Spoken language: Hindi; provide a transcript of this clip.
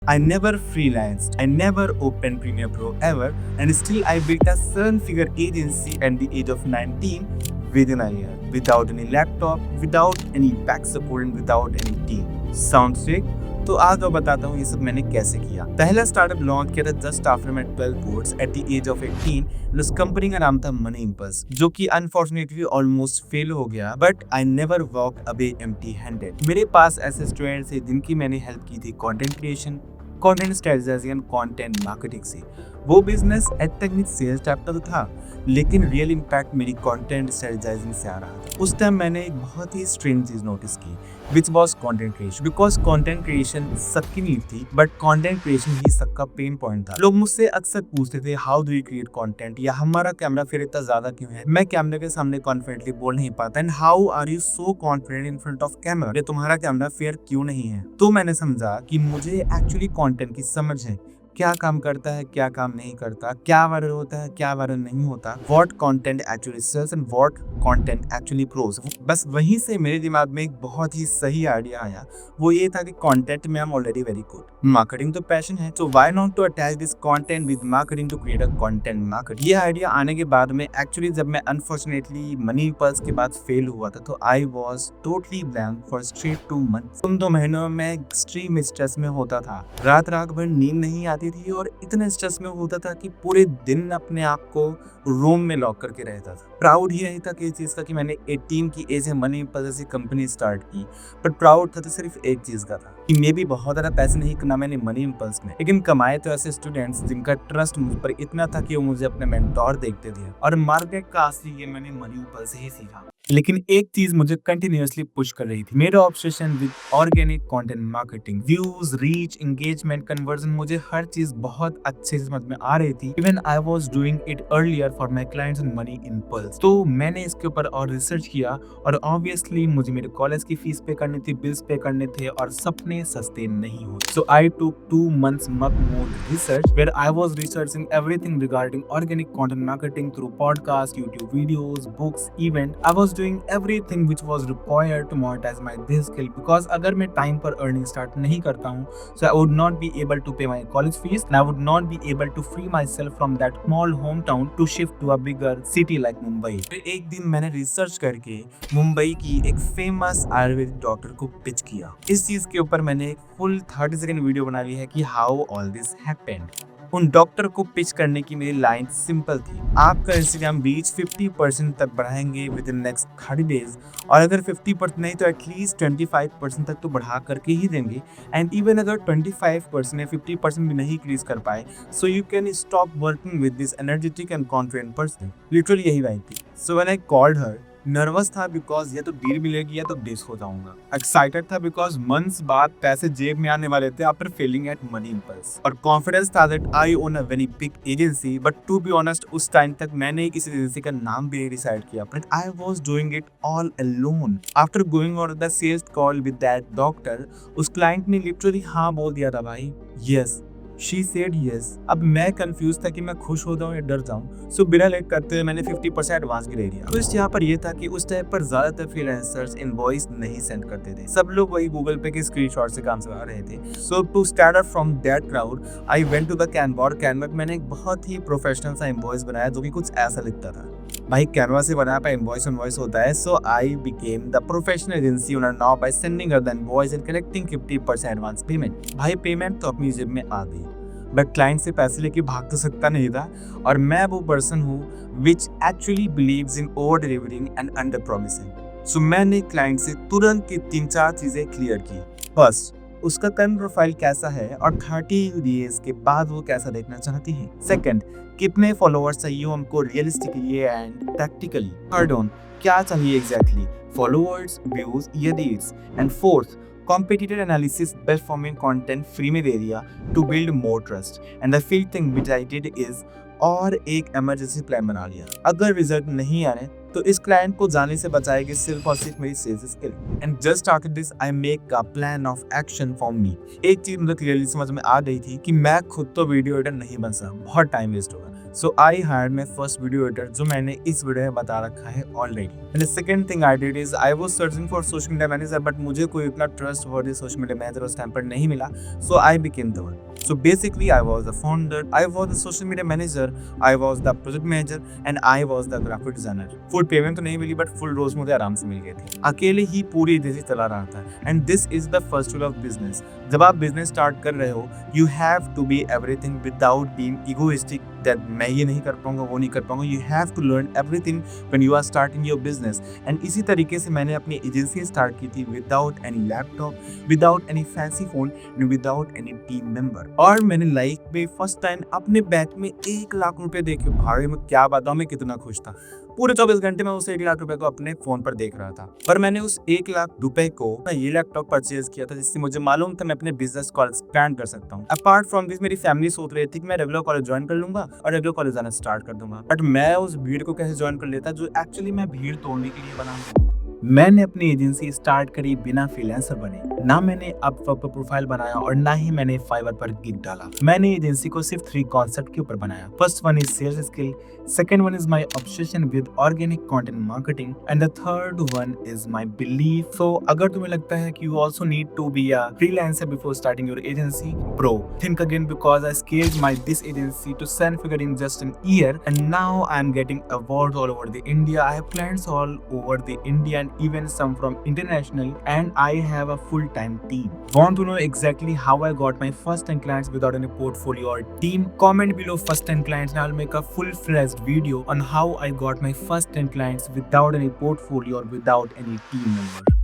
I never freelanced. I never opened Premiere Pro ever, and still I built a seven-figure agency at the age of 19 within a year, without any laptop, without any back support, and without any team. Sound sick? तो आज मैं बताता हूँ ये सब मैंने कैसे किया। पहला स्टार्टअप लॉन्च किया था just after my 12 boards at the age of 18। उस कंपनी का नाम था मनी इम्पल्स, जो कि अनफॉर्चुनेटली ऑलमोस्ट फेल हो गया, but I never walk away empty handed. मेरे पास ऐसे स्टूडेंट्स थे जिनकी मैंने हेल्प की थी content creation, content strategy and content marketing से। वो बिजनेस एज तक सेल्स टाइप का तो था, लेकिन रियल इम्पैक्ट मेरी कंटेंट स्ट्रेटजाइजिंग से आ रहा था। उस टाइम मैंने एक बहुत ही स्ट्रेंज चीज नोटिस की, which was content creation. Because content creation सबकी नीड थी, बट कंटेंट क्रिएशन ही सबका पेन पॉइंट था। लोग मुझसे अक्सर पूछते थे how do you create content, या हमारा कैमरा फिर इतना ज्यादा क्यों है, मैं कैमरे के सामने कॉन्फिडेंटली बोल नहीं पाता, and how are you so confident in front of camera, तुम्हारा कैमरा फेयर क्यों नहीं है। तो मैंने समझा कि मुझे एक्चुअली कंटेंट की समझ है, क्या काम करता है, क्या काम नहीं करता, क्या वायरल होता है, क्या वायरल नहीं होता, what content actually sells and what content actually grows. बस वहीं से मेरे दिमाग में एक बहुत ही सही आइडिया आया। वो ये था कि कंटेंट में I am already very good, marketing तो पैशन है, तो why not to attach this content with marketing to create a content market. ये आइडिया आने के बाद में एक्चुअली जब मैं अनफॉर्चुनेटली मनी इम्पल्स के बाद फेल हुआ था, तो I was totally blank for straight 2 months. उन 2 महीनों में एक्सट्रीम स्ट्रेस में होता था, रात भर नींद नहीं आती थी, और इतने स्ट्रेस में होता था कि पूरे दिन अपने आप को रूम में लॉक करके रहता था। प्राउड ही नहीं था कि इस चीज का कि मैंने 18 की एज में मनी इम्पल्स जैसी कंपनी स्टार्ट की, बट प्राउड था तो सिर्फ एक चीज का था कि मे भी बहुत ज्यादा पैसे नहीं कमा मैंने मनी इम्पल्स में, लेकिन कमाए तो ऐसे स्टूडेंट्स जिनका ट्रस्ट मुझ पर इतना था कि वो मुझे अपने मेंटोर देखते थे, और मार्केट का असली ये मैंने मनी इम्पल्स से ही सीखा। लेकिन एक चीज मुझे कंटिन्यूअसली पुश कर रही थी, मेरा obsession with organic content marketing. Views, reach, engagement, conversion, मुझे हर चीज बहुत अच्छे से समझ में आ रही थी। Even I was doing it earlier for my clients in money impulse. तो मैंने इसके ऊपर और रिसर्च किया, और ऑब्वियसली मुझे मेरे कॉलेज की फीस पे करनी थी, बिल्स पे करने थे, और सपने सस्ते नहीं होते। सो आई टुक 2 months mug mood research, where I was researching everything regarding organic content marketing through podcasts, YouTube videos, books, event. I was doing everything which was required to monetize my this skill, because अगर मैं टाइम पर अर्निंग स्टार्ट नहीं करता हूँ, so I would not be able to pay my college fees, and I would not be able to free myself from that small hometown to shift to a bigger city like Mumbai. फिर एक दिन मैंने रिसर्च करके मुंबई की एक फेमस आयुर्वेदिक डॉक्टर को पिच किया। इस चीज के ऊपर मैंने एक फुल 30 सेकंड वीडियो बना ली है कि हाउ ऑल दिस हैपेंड। उन डॉक्टर को पिच करने की मेरी लाइन सिंपल थी, आपका इंस्टाग्राम रीच 50% तक बढ़ाएंगे विद इन नेक्स्ट 30 डेज, और अगर 50% नहीं तो एटलीस्ट 25% तक तो बढ़ा करके ही देंगे, एंड इवन अगर 25% या 50% भी नहीं इंक्रीज कर पाए, so you can stop working with this energetic and confident person. Literally यही लाइन थी। So when I called her, nervous था बिकॉज या तो डील मिलेगी या तो डिस हो जाऊंगा। एक्साइटेड था बिकॉज मंथ्स बाद पैसे जेब में आने वाले थे after failing at money impulse, और कॉन्फिडेंस था that I own a very big agency. But to be honest उस टाइम तक मैंने किसी एजेंसी का नाम भी नहीं डिसाइड किया, but I was doing it all alone. After going on the sales call with that doctor, उस क्लाइंट ने लिटरली हाँ बोल दिया था भाई, यस। She said yes। अब मैं कंफ्यूज था कि मैं खुश हो जाऊं या डर जाऊं, सो बिना लेट करते हुए मैंने 50% एडवांस भी ले लिया। तो इस यहाँ पर ये था कि उस टाइम पर ज्यादातर फ्रीलांसर्स इनवॉइस नहीं सेंड करते थे, सब लोग वही गूगल पे के स्क्रीनशॉट से काम चला रहे थे। So to stand out from that crowd, I went to the Canva, और कैनवा में मैंने एक बहुत ही प्रोफेशनल सा इनवॉइस बनाया जो कि कुछ ऐसा लिखता था। भाई कैनवा से बना पर इनवॉइस होता है, so I became the professional agency owner now by sending her the invoice and collecting 50% advance payment. भाई पेमेंट तो अपनी जेब में आ गई, बट क्लाइंट से पैसे लेके भाग तो सकता नहीं था, और मैं वो पर्सन हूँ which actually believes in over delivering and under promising. So मैंने क्लाइंट से तुरंत की 3-4 चीजें क्लियर की। फर्स्ट, उसका करंट प्रोफाइल कैसा है, और 30 डेज के बाद वो कैसा देखना चाहती है। सेकंड, कितने फॉलोअर्स चाहिए हमको realistically and practically. Third on, क्या चाहिए एग्जैक्टली, फॉलोअर्स, व्यूज या reels. And fourth, competitor analysis, best forming content free में दे दिया to build more trust. And the fifth thing which I did is, और एक इमरजेंसी प्लान बना लिया। अगर रिजल्ट नहीं आने तो इस क्लाइंट को जाने से बचाएगी सिर्फ और सिर्फ मेरी sales skill. And just after this I make a plan of action for me. एक चीज मुझे क्लियरली समझ में आ गई थी कि मैं खुद तो वीडियो एडिटर नहीं बन सकता, बहुत टाइम वेस्ट होगा, so I hired my first video editor, जो मैंने इस वीडियो में बता रखा है already. And the second thing I did is I was searching for social media manager, but मुझे कोई इतना ट्रस्टवर्दी सोशल मीडिया मैनेजर उस टाइम पर नहीं मिला, so I became the one. So basically, I was the founder, I was the social media manager, I was the project manager, and I was the graphic designer. Full payment तो नहीं मिली, but full रोज मुझे आराम से मिल गई थी। अकेले ही पूरी एजेंसी चला रहा था। And this is the first rule of business. जब आप बिजनेस स्टार्ट कर रहे हो, you have to be everything without being egoistic that मैं ये नहीं कर पाऊंगा, वो नहीं कर पाऊंगा। You have to learn everything when you are starting your business. And इसी तरीके से मैंने अपनी एजेंसी स्टार्ट की थी without any laptop, without any fancy phone, and without any team member. और मैंने लाइफ में फर्स्ट टाइम अपने बैंक में 1 लाख रुपए देखे। भाई मैं क्या बताऊं, मैं कितना खुश था। पूरे 24 घंटे में उस 1 लाख रुपए को अपने फोन पर देख रहा था। पर मैंने उस 1 लाख रुपए को ये लैपटॉप परचेज किया था, जिससे मुझे मालूम था मैं अपने बिजनेस को एक्सपैंड कर सकता हूँ। अपार्ट फ्रॉम दिस, मेरी फैमिली सोच रही थी कि मैं रेगुलर कॉलेज ज्वाइन कर लूंगा और रेगुलर कॉलेज जाना स्टार्ट कर दूंगा। बट मैं उस भीड़ को कैसे ज्वाइन कर लेता, जो एक्चुअली मैं भीड़ तोड़ने के लिए बना हूँ। मैंने अपनी एजेंसी स्टार्ट करी बिना फ्रीलांसर बने। ना मैंने अपवर्क पर प्रोफाइल बनाया और ना ही मैंने फाइवर पर गिग डाला। मैंने एजेंसी को सिर्फ 3 कॉन्सेप्ट के ऊपर बनाया। First one is sales skill, second one is my obsession with organic content marketing, and the third one is my belief. So अगर तुम्हें लगता है कि you also need to be a freelancer before starting your agency, bro think again, because I scaled my this agency to 7 figure in just an year, and now I am getting awards all over the India. I have clients all over the India and even some from international, and I have a full-time team. Want to know exactly how I got my first 10 clients without any portfolio or team? Comment below first 10 clients and I'll make a full-fledged video on how I got my first 10 clients without any portfolio or without any team member.